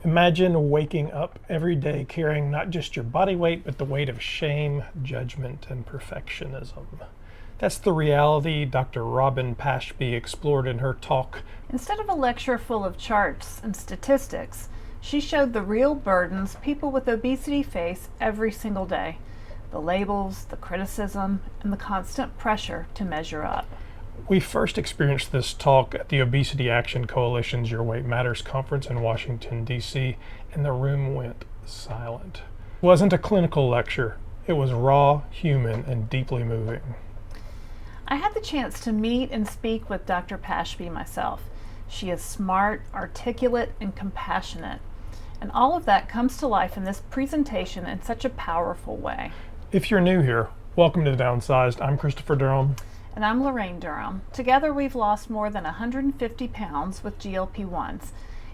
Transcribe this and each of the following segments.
Imagine waking up every day carrying not just your body weight, but the weight of shame, judgment, and perfectionism. That's the reality Dr. Robyn Pashby explored in her talk. Instead of a lecture full of charts and statistics, she showed the real burdens people with obesity face every single day. The labels, the criticism, and the constant pressure to measure up. We first experienced this talk at the Obesity Action Coalition's Your Weight Matters conference in Washington, D.C., and the room went silent. It wasn't a clinical lecture. It was raw, human, and deeply moving. I had the chance to meet and speak with Dr. Pashby myself. She is smart, articulate, and compassionate. And all of that comes to life in this presentation in such a powerful way. If you're new here, welcome to Downsized. I'm Christopher Durham. And I'm Laraine Durham. Together we've lost more than 150 pounds with GLP-1s.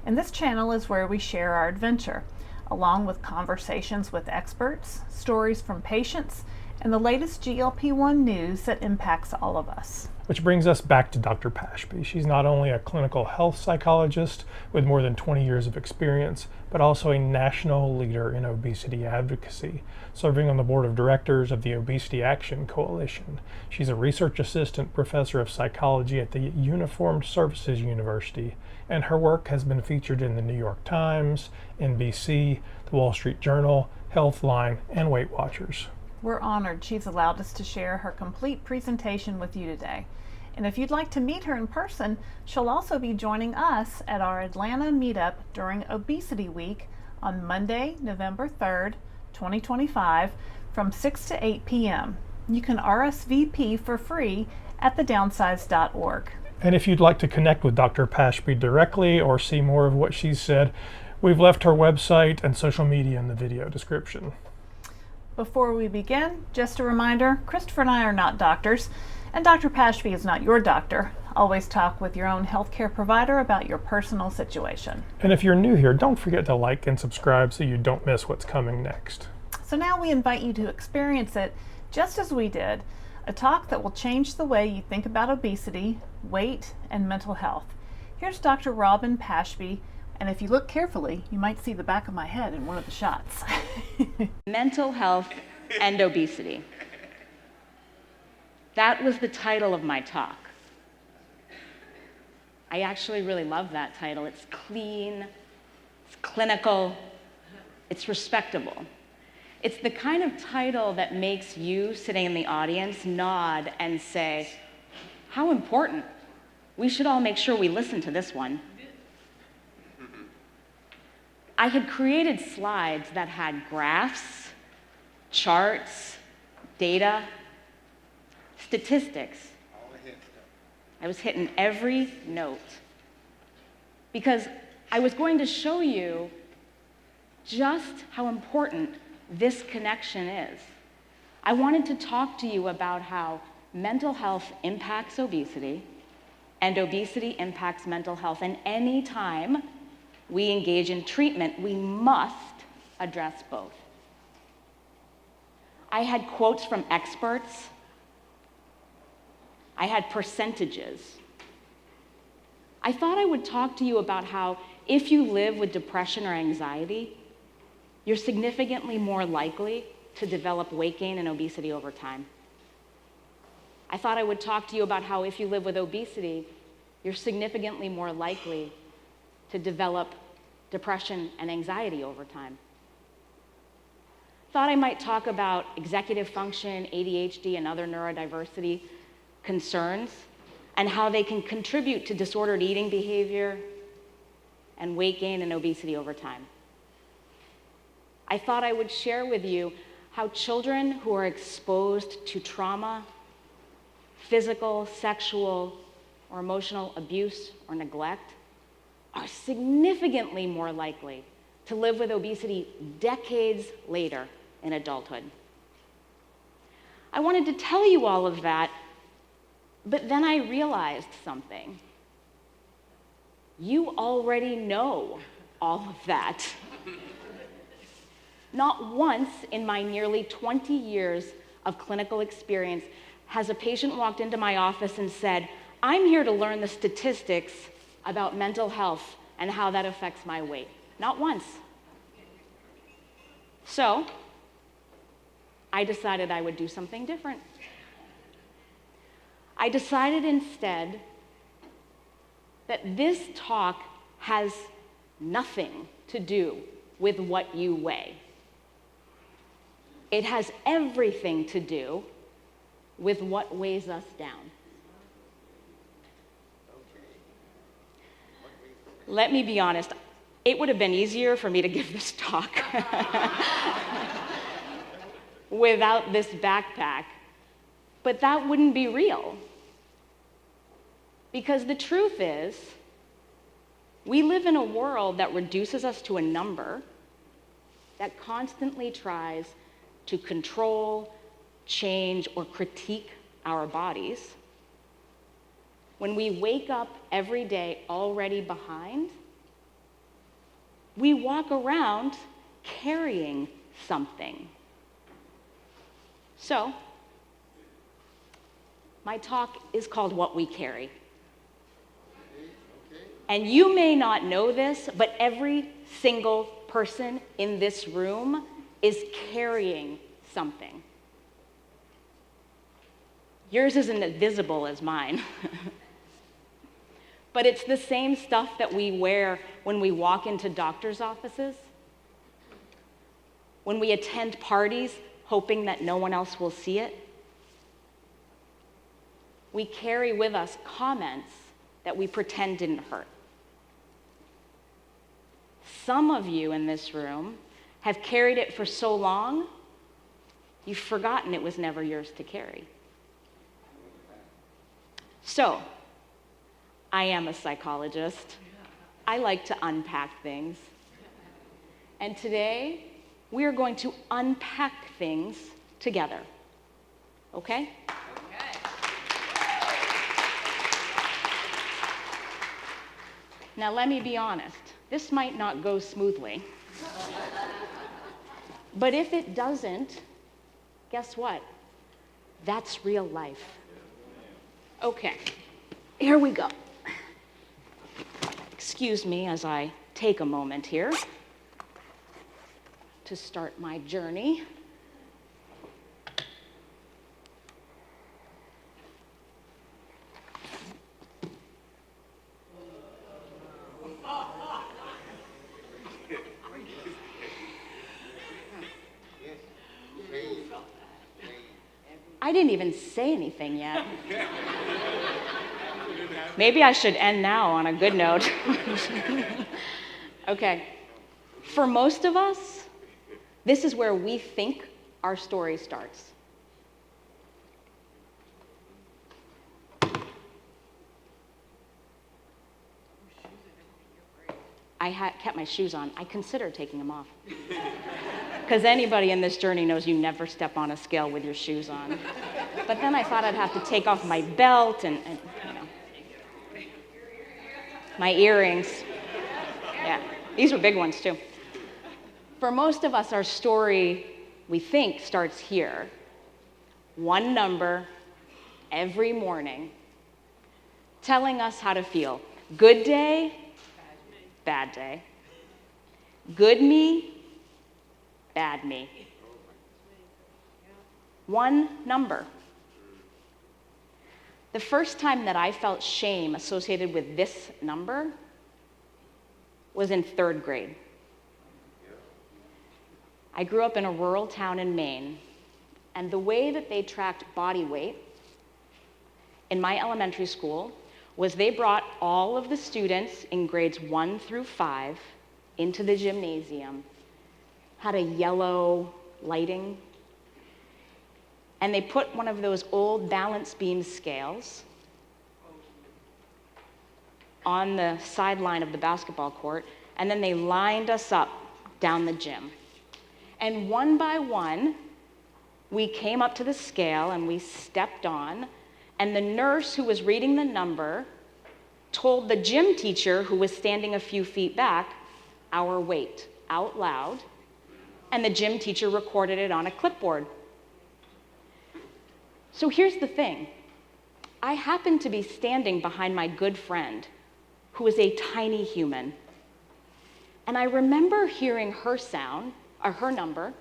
And this channel is where we share our adventure, along with conversations with experts, stories from patients, and the latest GLP-1 news that impacts all of us. Which brings us back to Dr. Pashby. She's not only a clinical health psychologist with more than 20 years of experience, but also a national leader in obesity advocacy, serving on the board of directors of the Obesity Action Coalition. She's a research assistant professor of psychology at the Uniformed Services University, and her work has been featured in the New York Times, NBC, the Wall Street Journal, Healthline, and Weight Watchers. We're honored she's allowed us to share her complete presentation with you today. And if you'd like to meet her in person, she'll also be joining us at our Atlanta meetup during Obesity Week on Monday, November 3rd, 2025, from 6 to 8 p.m. You can RSVP for free at thedownsized.org. And if you'd like to connect with Dr. Pashby directly or see more of what she's said, we've left her website and social media in the video description. Before we begin, just a reminder, Christopher and I are not doctors, and Dr. Pashby is not your doctor. Always talk with your own healthcare provider about your personal situation. And if you're new here, don't forget to like and subscribe so you don't miss what's coming next. So now we invite you to experience it just as we did, a talk that will change the way you think about obesity, weight, and mental health. Here's Dr. Robyn Pashby, and if you look carefully, you might see the back of my head in one of the shots. Mental health and obesity. That was the title of my talk. I actually really love that title. It's clean, it's clinical, it's respectable. It's the kind of title that makes you sitting in the audience nod and say, how important. We should all make sure we listen to this one. I had created slides that had graphs, charts, data, statistics. I was hitting every note because I was going to show you just how important this connection is. I wanted to talk to you about how mental health impacts obesity and obesity impacts mental health. And any time we engage in treatment, we must address both. I had quotes from experts. I had percentages. I thought I would talk to you about how if you live with depression or anxiety, you're significantly more likely to develop weight gain and obesity over time. I thought I would talk to you about how if you live with obesity, you're significantly more likely to develop depression and anxiety over time. Thought I might talk about executive function, ADHD, and other neurodiversity concerns, and how they can contribute to disordered eating behavior and weight gain and obesity over time. I thought I would share with you how children who are exposed to trauma, physical, sexual, or emotional abuse or neglect are significantly more likely to live with obesity decades later in adulthood. I wanted to tell you all of that, but then I realized something. You already know all of that. Not once in my nearly 20 years of clinical experience has a patient walked into my office and said, I'm here to learn the statistics about mental health and how that affects my weight. Not once. So, I decided I would do something different. I decided instead that this talk has nothing to do with what you weigh. It has everything to do with what weighs us down. Let me be honest, it would have been easier for me to give this talk without this backpack, but that wouldn't be real. Because the truth is, we live in a world that reduces us to a number, that constantly tries to control, change, or critique our bodies. When we wake up every day already behind, we walk around carrying something. So, my talk is called What We Carry. And you may not know this, but every single person in this room is carrying something. Yours isn't as visible as mine. But it's the same stuff that we wear when we walk into doctor's offices, when we attend parties hoping that no one else will see it. We carry with us comments that we pretend didn't hurt. Some of you in this room have carried it for so long, you've forgotten it was never yours to carry. So, I am a psychologist. I like to unpack things. And today, we are going to unpack things together. Okay? Now, let me be honest. This might not go smoothly. But if it doesn't, guess what? That's real life. Okay, here we go. Excuse me as I take a moment here to start my journey. I didn't even say anything yet. Maybe I should end now on a good note. Okay. For most of us, this is where we think our story starts. I kept my shoes on. I considered taking them off. Because anybody in this journey knows you never step on a scale with your shoes on. But then I thought I'd have to take off my belt and you know, my earrings. Yeah, these were big ones too. For most of us, our story, we think, starts here. One number every morning telling us how to feel. Good day, bad day. Good me, bad me. One number. The first time that I felt shame associated with this number was in 3rd grade. I grew up in a rural town in Maine, and the way that they tracked body weight in my elementary school was they brought all of the students in grades 1 through 5 into the gymnasium, had a yellow lighting, and they put one of those old balance beam scales on the sideline of the basketball court, and then they lined us up down the gym. And one by one, we came up to the scale and we stepped on, and the nurse who was reading the number told the gym teacher, who was standing a few feet back, our weight out loud, and the gym teacher recorded it on a clipboard. So here's the thing. I happened to be standing behind my good friend, who is a tiny human. And I remember hearing her number,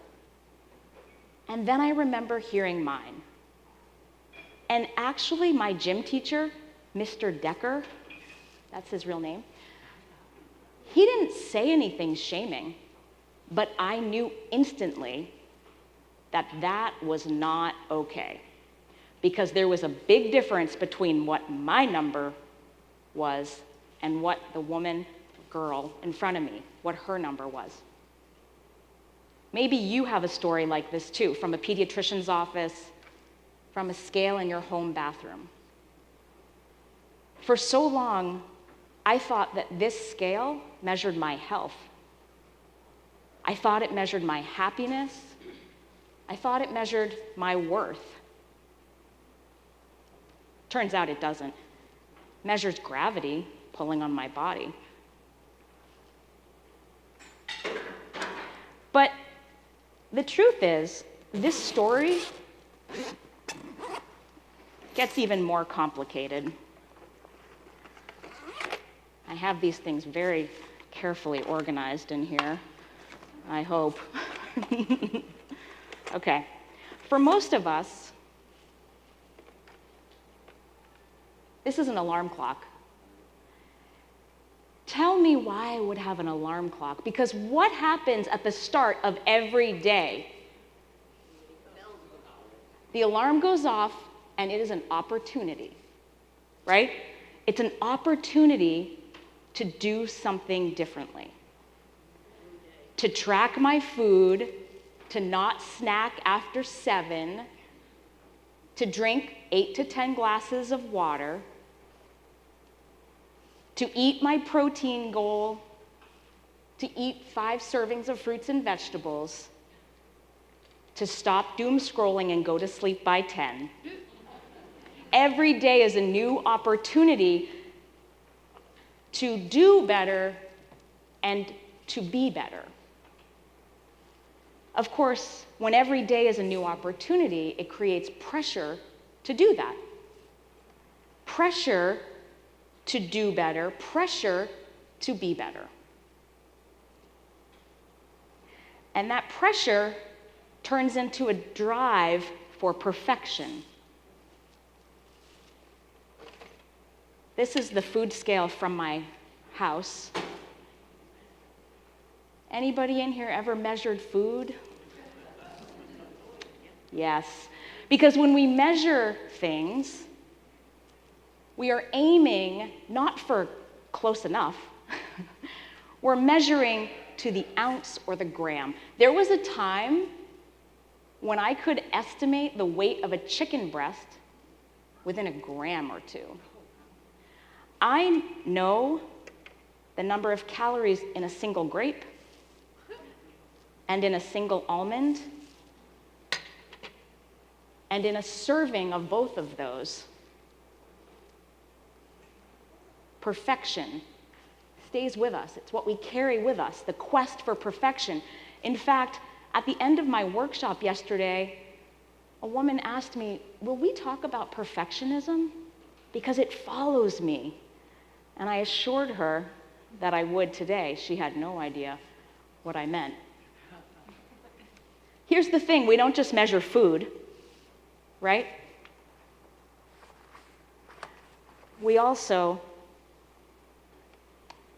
and then I remember hearing mine. And actually, my gym teacher, Mr. Decker, that's his real name, he didn't say anything shaming, but I knew instantly that that was not okay, because there was a big difference between what my number was and what the woman, girl in front of me, what her number was. Maybe you have a story like this too, from a pediatrician's office, from a scale in your home bathroom. For so long, I thought that this scale measured my health. I thought it measured my happiness. I thought it measured my worth. Turns out it doesn't. It measures gravity pulling on my body. But the truth is, this story gets even more complicated. I have these things very carefully organized in here, I hope. Okay, for most of us, this is an alarm clock. Tell me why I would have an alarm clock, because what happens at the start of every day? The alarm goes off, and it is an opportunity, right? It's an opportunity to do something differently. To track my food, to not snack after 7, to drink 8 to 10 glasses of water, to eat my protein goal, to eat 5 servings of fruits and vegetables, to stop doom scrolling and go to sleep by 10. Every day is a new opportunity to do better and to be better. Of course, when every day is a new opportunity, it creates pressure to do that. Pressure to do better, pressure to be better. And that pressure turns into a drive for perfection. This is the food scale from my house. Anybody in here ever measured food? Yes. Because when we measure things, we are aiming not for close enough. We're measuring to the ounce or the gram. There was a time when I could estimate the weight of a chicken breast within a gram or two. I know the number of calories in a single grape and in a single almond and in a serving of both of those. Perfection stays with us. It's what we carry with us, the quest for perfection. In fact, at the end of my workshop yesterday, a woman asked me, will we talk about perfectionism? Because it follows me. And I assured her that I would today. She had no idea what I meant. Here's the thing, we don't just measure food, right? We also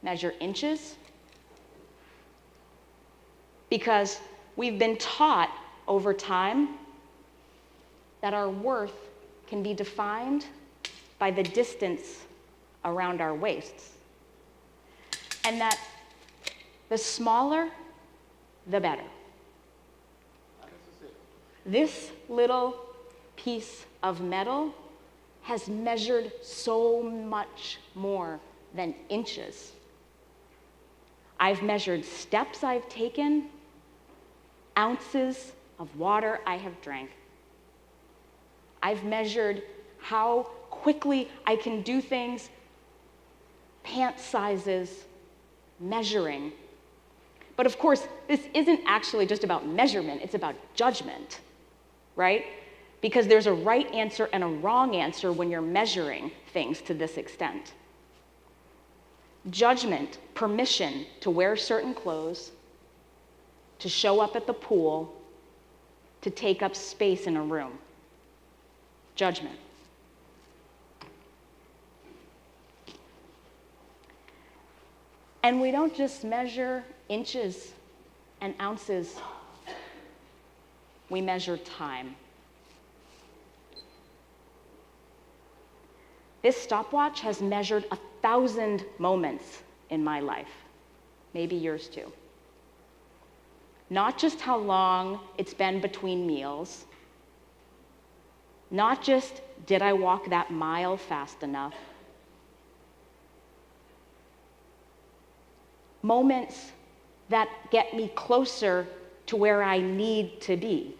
measure inches, because we've been taught over time that our worth can be defined by the distance around our waists, and that the smaller, the better. This little piece of metal has measured so much more than inches. I've measured steps I've taken, ounces of water I have drank. I've measured how quickly I can do things, pant sizes, measuring. But of course, this isn't actually just about measurement, it's about judgment, right? Because there's a right answer and a wrong answer when you're measuring things to this extent. Judgment, permission to wear certain clothes, to show up at the pool, to take up space in a room. Judgment. And we don't just measure inches and ounces, we measure time. This stopwatch has measured 1,000 moments in my life, maybe yours too. Not just how long it's been between meals, not just did I walk that mile fast enough, moments that get me closer to where I need to be.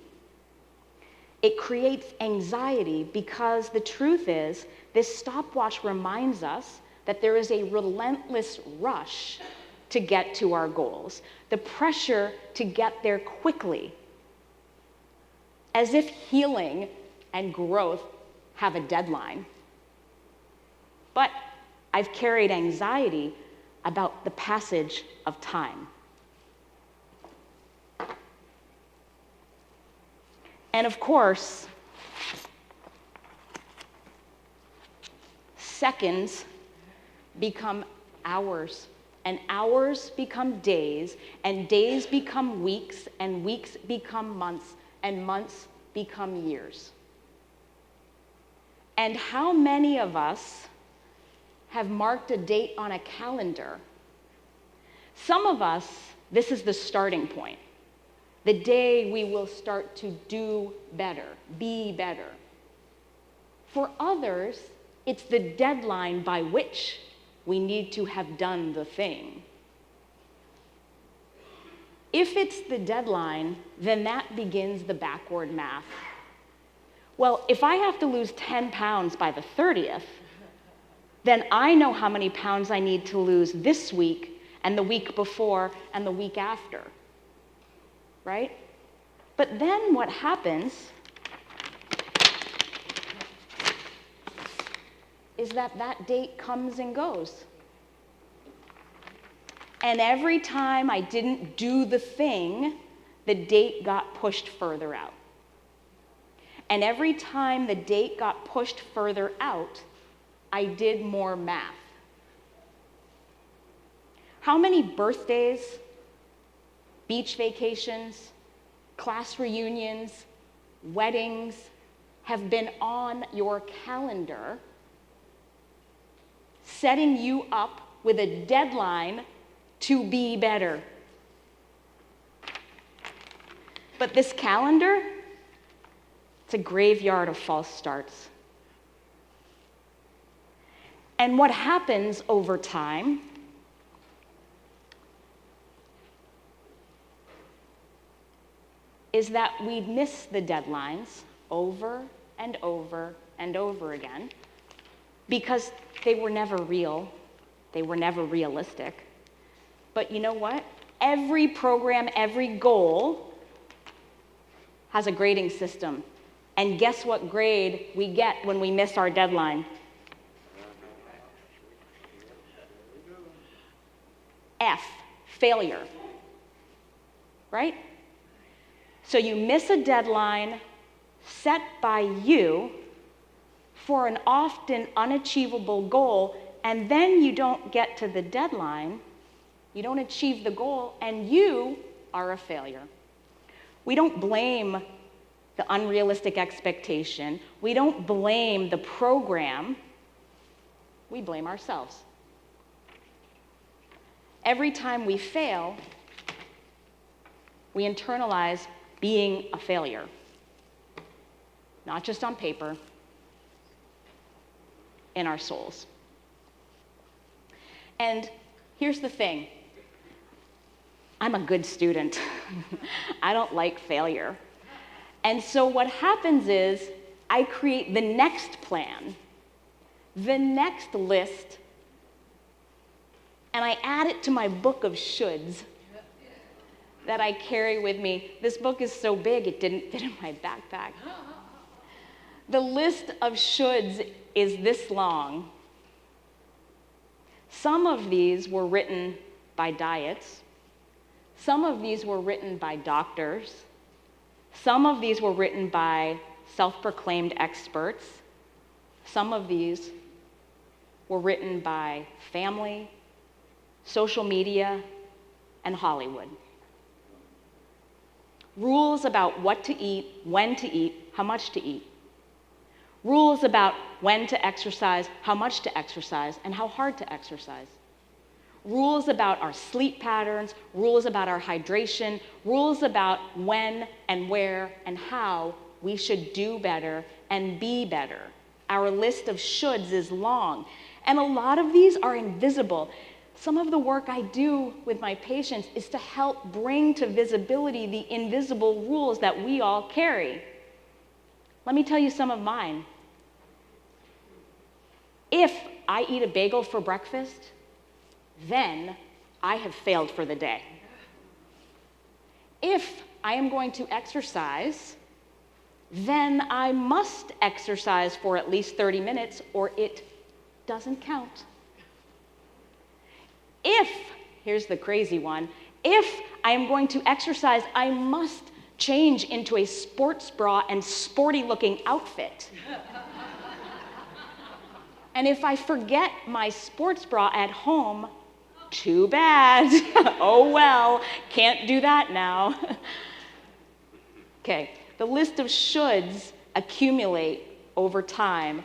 It creates anxiety because the truth is, this stopwatch reminds us that there is a relentless rush to get to our goals, the pressure to get there quickly, as if healing and growth have a deadline. But I've carried anxiety about the passage of time. And of course, seconds become hours, and hours become days, and days become weeks, and weeks become months, and months become years. And how many of us have marked a date on a calendar? Some of us, this is the starting point. The day we will start to do better, be better. For others, it's the deadline by which we need to have done the thing. If it's the deadline, then that begins the backward math. Well, if I have to lose 10 pounds by the 30th, then I know how many pounds I need to lose this week and the week before and the week after, right? But then what happens is that that date comes and goes. And every time I didn't do the thing, the date got pushed further out. And every time the date got pushed further out, I did more math. How many birthdays, beach vacations, class reunions, weddings have been on your calendar, setting you up with a deadline to be better? But this calendar, it's a graveyard of false starts. And what happens over time is that we miss the deadlines over and over and over again because they were never real, they were never realistic. But you know what? Every program, every goal has a grading system. And guess what grade we get when we miss our deadline? F, failure, right? So you miss a deadline set by you for an often unachievable goal, and then you don't get to the deadline, you don't achieve the goal, and you are a failure. We don't blame the unrealistic expectation. We don't blame the program. We blame ourselves. Every time we fail, we internalize being a failure. Not just on paper, in our souls. And here's the thing. I'm a good student. I don't like failure. And so what happens is I create the next plan, the next list, and I add it to my book of shoulds that I carry with me. This book is so big, it didn't fit in my backpack. The list of shoulds is this long. Some of these were written by diets. Some of these were written by doctors. Some of these were written by self-proclaimed experts. Some of these were written by family, social media, and Hollywood. Rules about what to eat, when to eat, how much to eat. Rules about when to exercise, how much to exercise, and how hard to exercise. Rules about our sleep patterns, rules about our hydration, rules about when and where and how we should do better and be better. Our list of shoulds is long, and a lot of these are invisible. Some of the work I do with my patients is to help bring to visibility the invisible rules that we all carry. Let me tell you some of mine. If I eat a bagel for breakfast, then I have failed for the day. If I am going to exercise, then I must exercise for at least 30 minutes or it doesn't count. If, here's the crazy one, if I am going to exercise, I must change into a sports bra and sporty looking outfit. And if I forget my sports bra at home, too bad. Oh well, can't do that now. Okay, the list of shoulds accumulate over time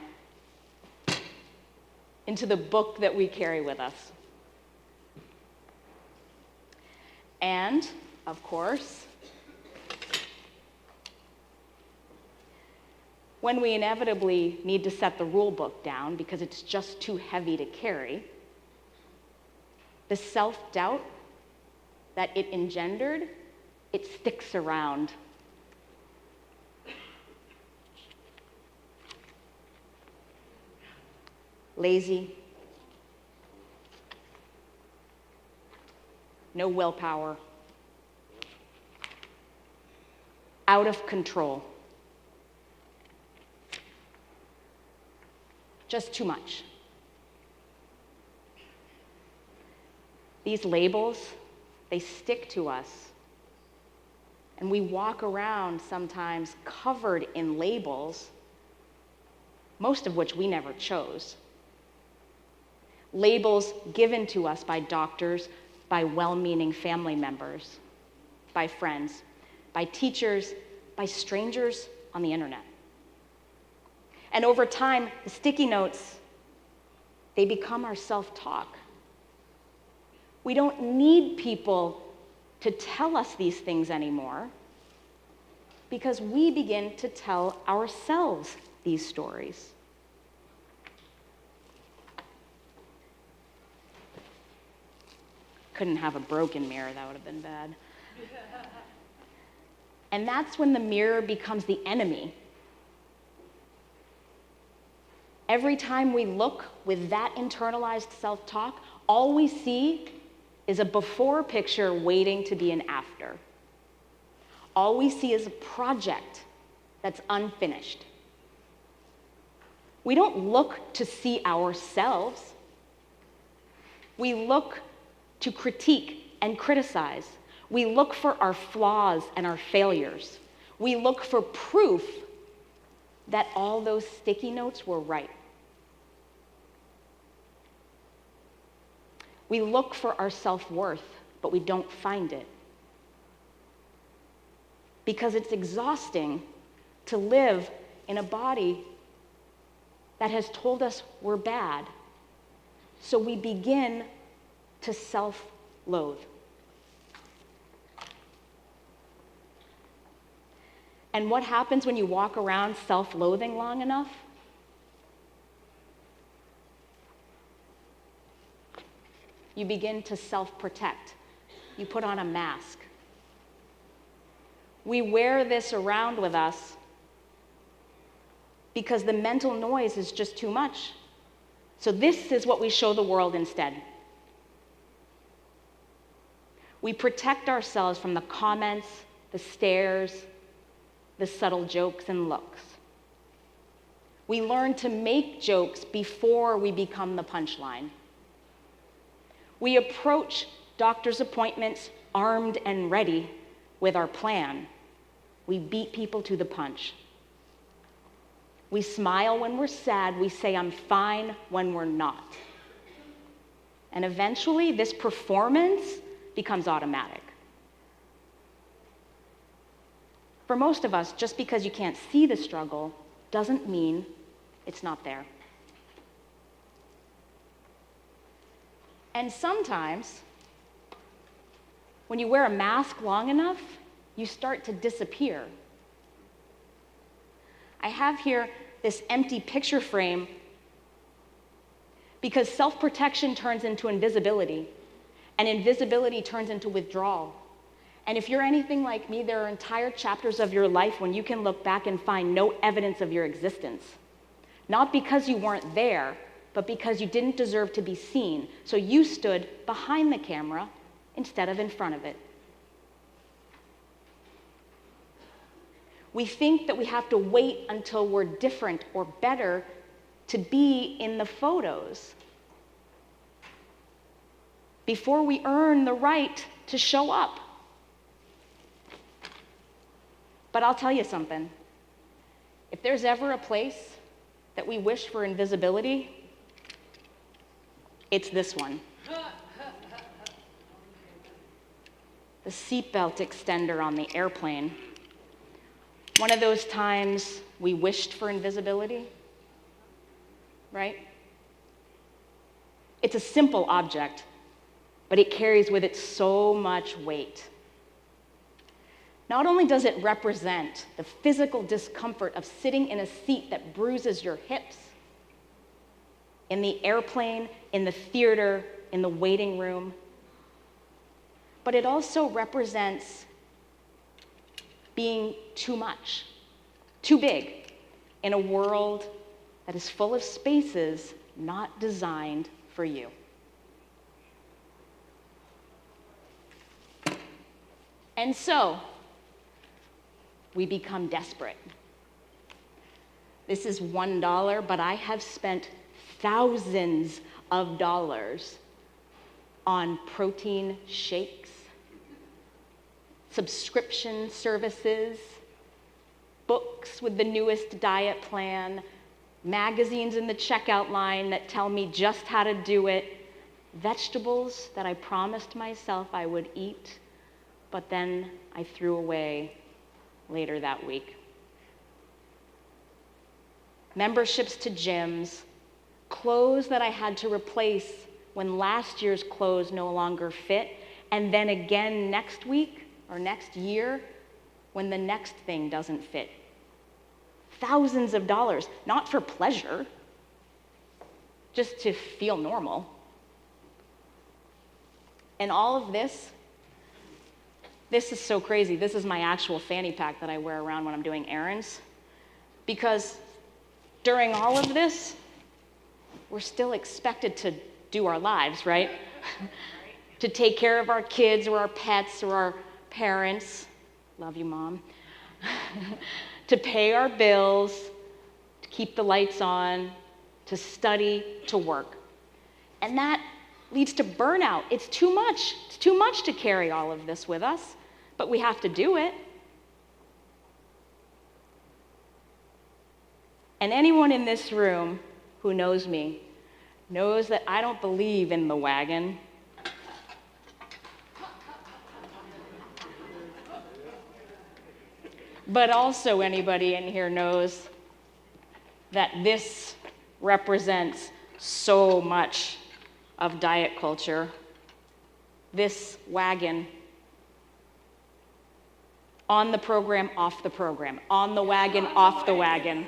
into the book that we carry with us. And, of course, when we inevitably need to set the rule book down because it's just too heavy to carry, the self-doubt that it engendered, it sticks around. Lazy, no willpower, out of control, just too much. These labels, they stick to us, and we walk around sometimes covered in labels, most of which we never chose. Labels given to us by doctors, by well-meaning family members, by friends, by teachers, by strangers on the internet. And over time, the sticky notes, they become our self-talk. We don't need people to tell us these things anymore because we begin to tell ourselves these stories. Couldn't have a broken mirror, that would have been bad. And that's when the mirror becomes the enemy. Every time we look with that internalized self-talk, all we see is a before picture waiting to be an after. All we see is a project that's unfinished. We don't look to see ourselves. We look to critique and criticize. We look for our flaws and our failures. We look for proof that all those sticky notes were right. We look for our self-worth, but we don't find it. Because it's exhausting to live in a body that has told us we're bad. So we begin to self-loathe. And what happens when you walk around self-loathing long enough? You begin to self-protect. You put on a mask. We wear this around with us because the mental noise is just too much. So this is what we show the world instead. We protect ourselves from the comments, the stares, the subtle jokes and looks. We learn to make jokes before we become the punchline. We approach doctor's appointments armed and ready with our plan. We beat people to the punch. We smile when we're sad. We say, "I'm fine," when we're not. And eventually, this performance becomes automatic. For most of us, just because you can't see the struggle doesn't mean it's not there. And sometimes, when you wear a mask long enough, you start to disappear. I have here this empty picture frame because self-protection turns into invisibility, and invisibility turns into withdrawal. And if you're anything like me, there are entire chapters of your life when you can look back and find no evidence of your existence. Not because you weren't there, but because you didn't deserve to be seen, so you stood behind the camera instead of in front of it. We think that we have to wait until we're different or better to be in the photos before we earn the right to show up. But I'll tell you something. If there's ever a place that we wish for invisibility, it's this one. The seatbelt extender on the airplane. One of those times we wished for invisibility, right? It's a simple object, but it carries with it so much weight. Not only does it represent the physical discomfort of sitting in a seat that bruises your hips, in the airplane, in the theater, in the waiting room, but it also represents being too much, too big, in a world that is full of spaces not designed for you. And so, we become desperate. This is $1, but I have spent thousands of dollars on protein shakes, subscription services, books with the newest diet plan, magazines in the checkout line that tell me just how to do it, vegetables that I promised myself I would eat, but then I threw away later that week. Memberships to gyms, clothes that I had to replace when last year's clothes no longer fit, and then again next week or next year when the next thing doesn't fit. Thousands of dollars, not for pleasure, just to feel normal. And all of this is so crazy. This is my actual fanny pack that I wear around when I'm doing errands. Because during all of this, we're still expected to do our lives, right? To take care of our kids or our pets or our parents. Love you, Mom. To pay our bills, to keep the lights on, to study, to work. And that leads to burnout. It's too much. It's too much to carry all of this with us, but we have to do it. And anyone in this room who knows me knows that I don't believe in the wagon. But also anybody in here knows that this represents so much of diet culture. This wagon. On the program, off the program. On the wagon, off the wagon.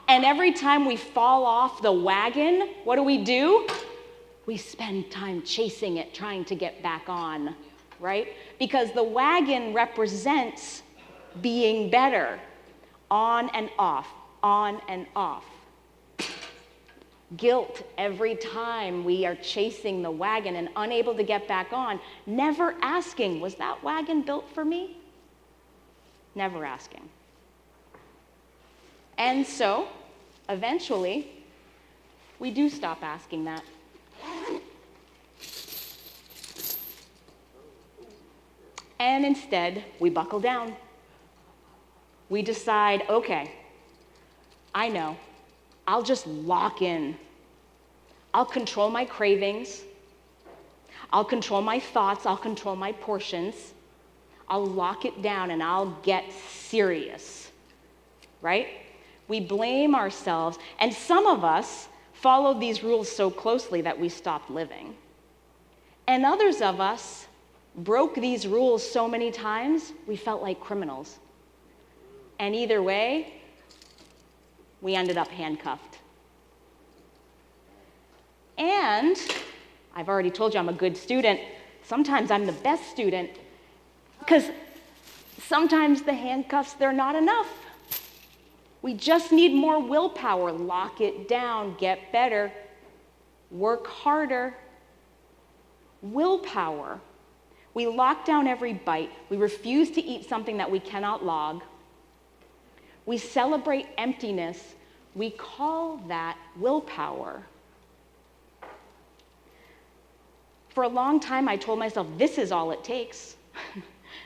And every time we fall off the wagon, what do? We spend time chasing it, trying to get back on, right? Because the wagon represents being better. On and off, on and off. Guilt every time we are chasing the wagon and unable to get back on, never asking, was that wagon built for me? Never asking. And so, eventually, we do stop asking that. And instead, we buckle down. We decide, okay, I know, I'll just lock in. I'll control my cravings. I'll control my thoughts. I'll control my portions. I'll lock it down and I'll get serious, right? We blame ourselves, and some of us followed these rules so closely that we stopped living. And others of us broke these rules so many times, we felt like criminals. And either way, we ended up handcuffed. And I've already told you I'm a good student. Sometimes I'm the best student, because sometimes the handcuffs, they're not enough. We just need more willpower. Lock it down, get better, work harder. Willpower. We lock down every bite. We refuse to eat something that we cannot log. We celebrate emptiness. We call that willpower. For a long time, I told myself, this is all it takes.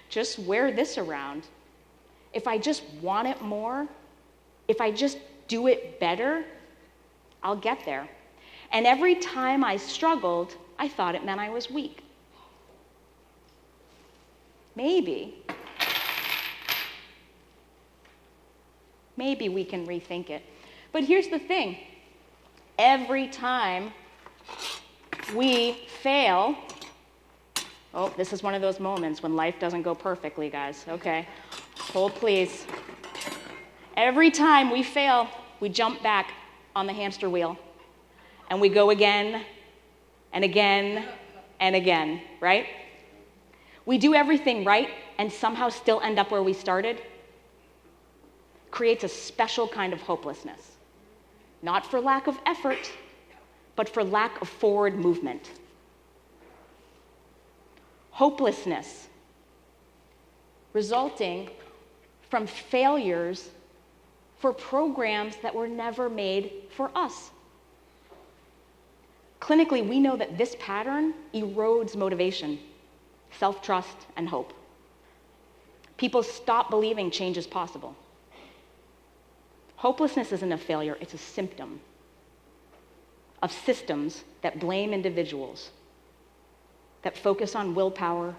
Just wear this around. If I just want it more, if I just do it better, I'll get there. And every time I struggled, I thought it meant I was weak. Maybe we can rethink it. But here's the thing. Every time we fail, oh, this is one of those moments when life doesn't go perfectly, guys. Okay, hold please. Every time we fail, we jump back on the hamster wheel and we go again and again and again, right? We do everything right and somehow still end up where we started. Creates a special kind of hopelessness. Not for lack of effort, but for lack of forward movement. Hopelessness resulting from failures for programs that were never made for us. Clinically, we know that this pattern erodes motivation, self-trust, and hope. People stop believing change is possible. Hopelessness isn't a failure, it's a symptom of systems that blame individuals, that focus on willpower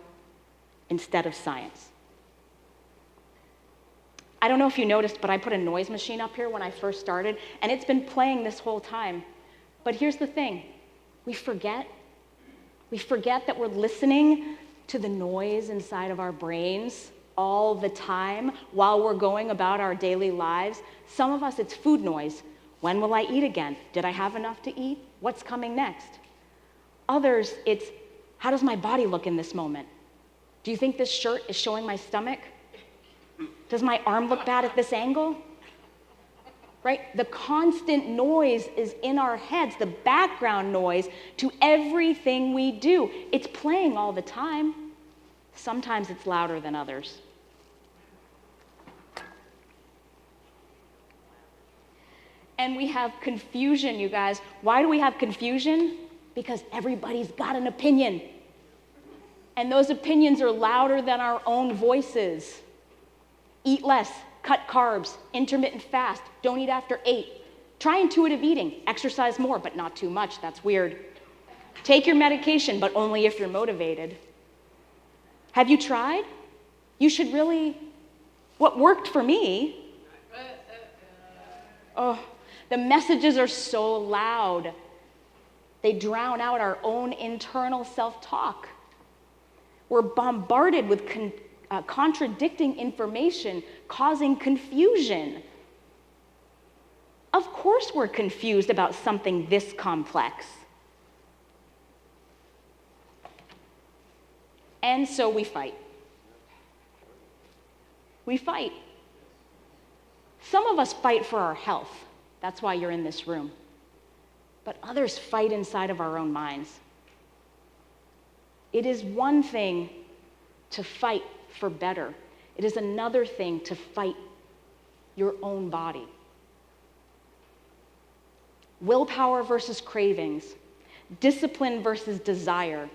instead of science. I don't know if you noticed, but I put a noise machine up here when I first started, and it's been playing this whole time. But here's the thing, we forget that we're listening to the noise inside of our brains all the time while we're going about our daily lives. Some of us, it's food noise. When will I eat again? Did I have enough to eat? What's coming next? Others, it's, how does my body look in this moment? Do you think this shirt is showing my stomach? Does my arm look bad at this angle? Right? The constant noise is in our heads, the background noise to everything we do. It's playing all the time. Sometimes it's louder than others. And we have confusion, you guys. Why do we have confusion? Because everybody's got an opinion. And those opinions are louder than our own voices. Eat less, cut carbs, intermittent fast, don't eat after 8. Try intuitive eating, exercise more, but not too much, that's weird. Take your medication, but only if you're motivated. Have you tried? You should really, what worked for me, the messages are so loud. They drown out our own internal self-talk. We're bombarded with contradicting information, causing confusion. Of course we're confused about something this complex. And so we fight. We fight. Some of us fight for our health. That's why you're in this room. But others fight inside of our own minds. It is one thing to fight for better. It is another thing to fight your own body. Willpower versus cravings, discipline versus desire.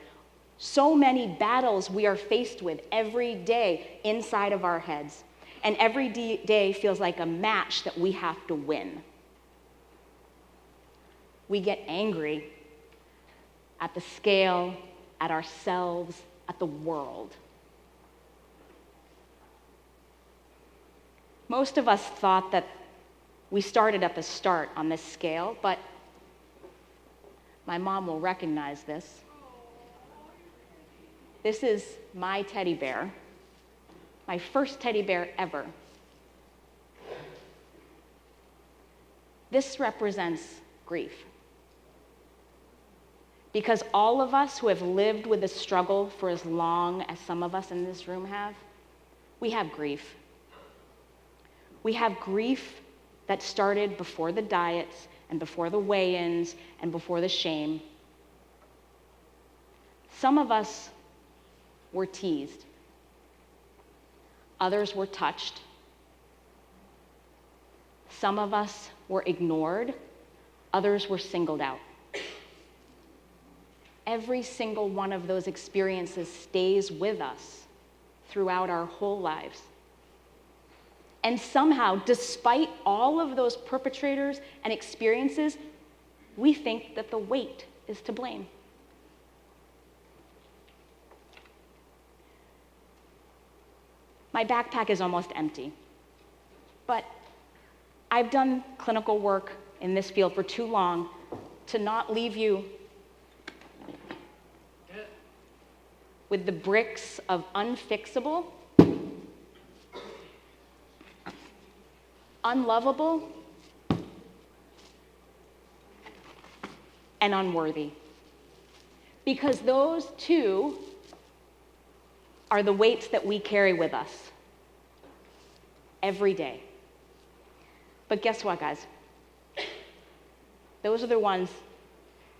So many battles we are faced with every day inside of our heads. And every day feels like a match that we have to win. We get angry at the scale, at ourselves, at the world. Most of us thought that we started at the start on this scale, but my mom will recognize this. This is my teddy bear, my first teddy bear ever. This represents grief. Because all of us who have lived with the struggle for as long as some of us in this room have, we have grief. We have grief that started before the diets and before the weigh-ins and before the shame. Some of us were teased. Others were touched. Some of us were ignored. Others were singled out. Every single one of those experiences stays with us throughout our whole lives. And somehow, despite all of those perpetrators and experiences, we think that the weight is to blame. My backpack is almost empty, but I've done clinical work in this field for too long to not leave you with the bricks of unfixable, unlovable, and unworthy. Because those two are the weights that we carry with us every day. But guess what, guys? Those are the ones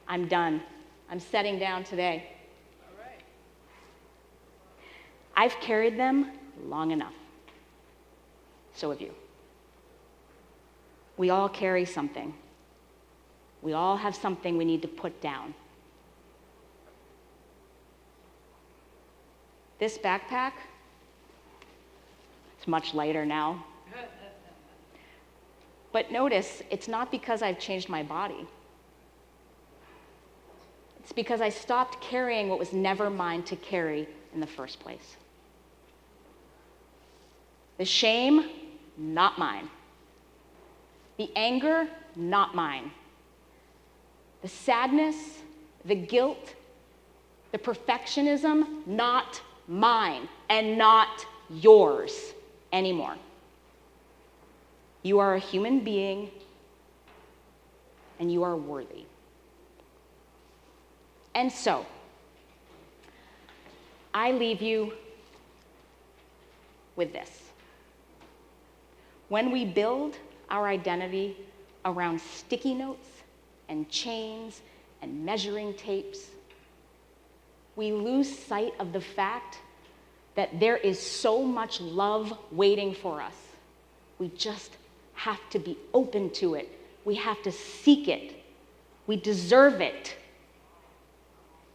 I'm done. I'm setting down today. All right. I've carried them long enough. So have you. We all carry something. We all have something we need to put down. This backpack, it's much lighter now. But notice, it's not because I've changed my body. It's because I stopped carrying what was never mine to carry in the first place. The shame, not mine. The anger, not mine. The sadness, the guilt, the perfectionism, not mine, and not yours anymore. You are a human being, and you are worthy. And so, I leave you with this. When we build our identity around sticky notes and chains and measuring tapes, we lose sight of the fact that there is so much love waiting for us. We just have to be open to it. We have to seek it. We deserve it.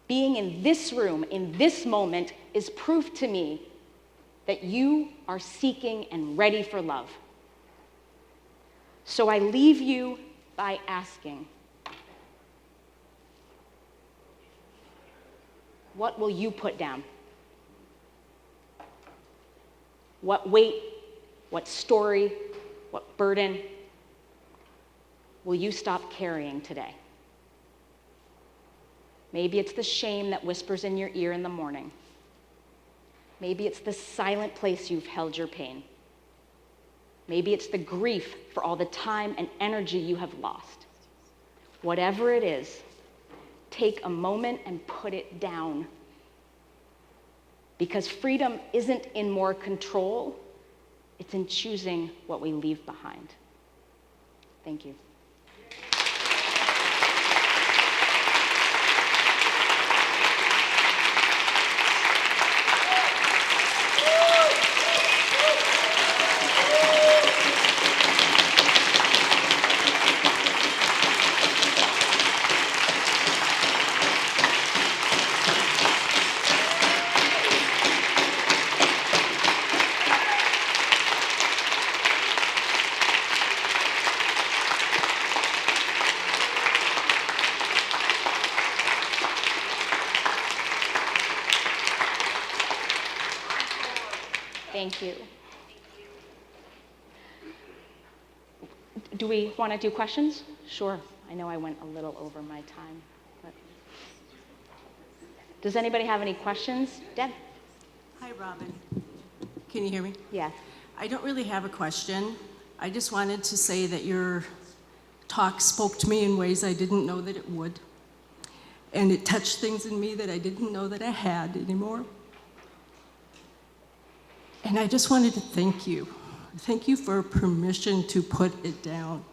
Being in this room, in this moment, is proof to me that you are seeking and ready for love. So I leave you by asking, what will you put down? What weight, what story, what burden will you stop carrying today? Maybe it's the shame that whispers in your ear in the morning. Maybe it's the silent place you've held your pain. Maybe it's the grief for all the time and energy you have lost. Whatever it is, take a moment and put it down. Because freedom isn't in more control, it's in choosing what we leave behind. Thank you. Thank you. Do we want to do questions? Sure. I know I went a little over my time. But... Does anybody have any questions? Deb? Hi, Robyn. Can you hear me? Yes. I don't really have a question. I just wanted to say that your talk spoke to me in ways I didn't know that it would. And it touched things in me that I didn't know that I had anymore. And I just wanted to thank you. Thank you for permission to put it down.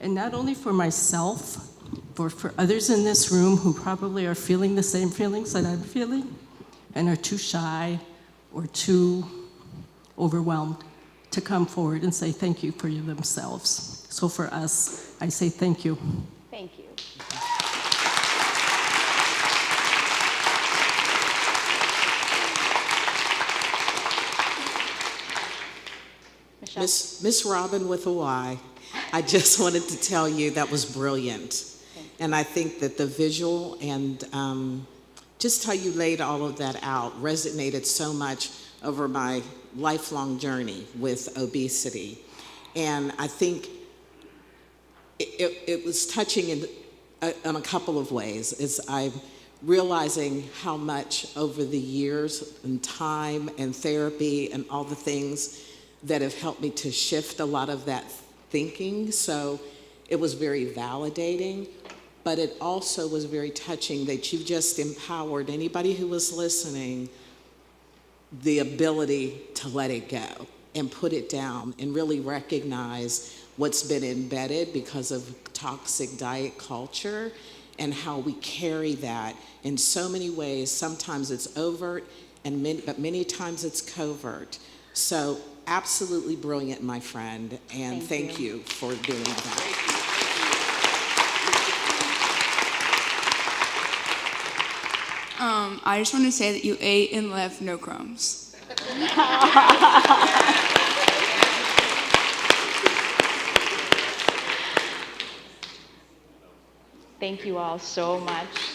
And not only for myself, but for others in this room who probably are feeling the same feelings that I'm feeling and are too shy or too overwhelmed to come forward and say thank you for themselves. So for us, I say thank you. Thank you. Michelle? Miss Robyn with a Y, I just wanted to tell you that was brilliant. And I think that the visual and just how you laid all of that out resonated so much over my lifelong journey with obesity. And I think it was touching in a couple of ways. Is I'm realizing how much over the years and time and therapy and all the things that have helped me to shift a lot of that thinking. So it was very validating, but it also was very touching that you just empowered anybody who was listening the ability to let it go and put it down and really recognize what's been embedded because of toxic diet culture and how we carry that in so many ways. Sometimes it's overt, but many times it's covert. So absolutely brilliant, my friend, and thank you for doing that. I just want to say that you ate and left no crumbs. Thank you all so much.